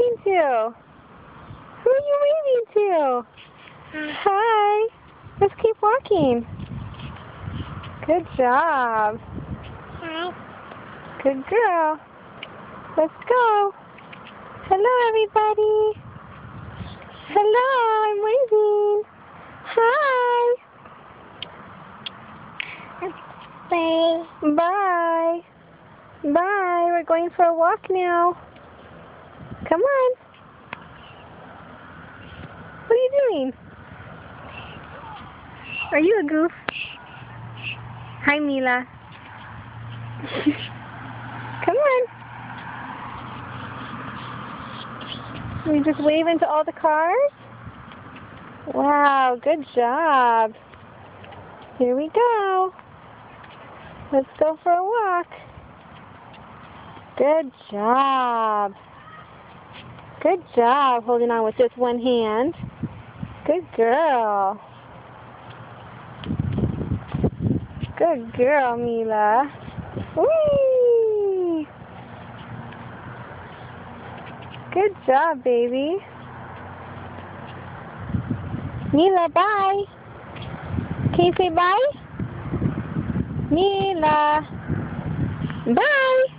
waving to? Who are you waving to? Hi. Let's keep walking. Good job. Hi. Good girl. Let's go. Hello, everybody. Hello, I'm waving. Hi. Bye. Bye. Bye. We're going for a walk now. Come on. What are you doing? Are you a goof? Hi, Mila. Come on. You just waving to all the cars? Wow, good job. Here we go. Let's go for a walk. Good job. Good job holding on with just one hand. Good girl. Good girl, Mila. Whee! Good job, baby. Mila, bye. Can you say bye? Mila. Bye.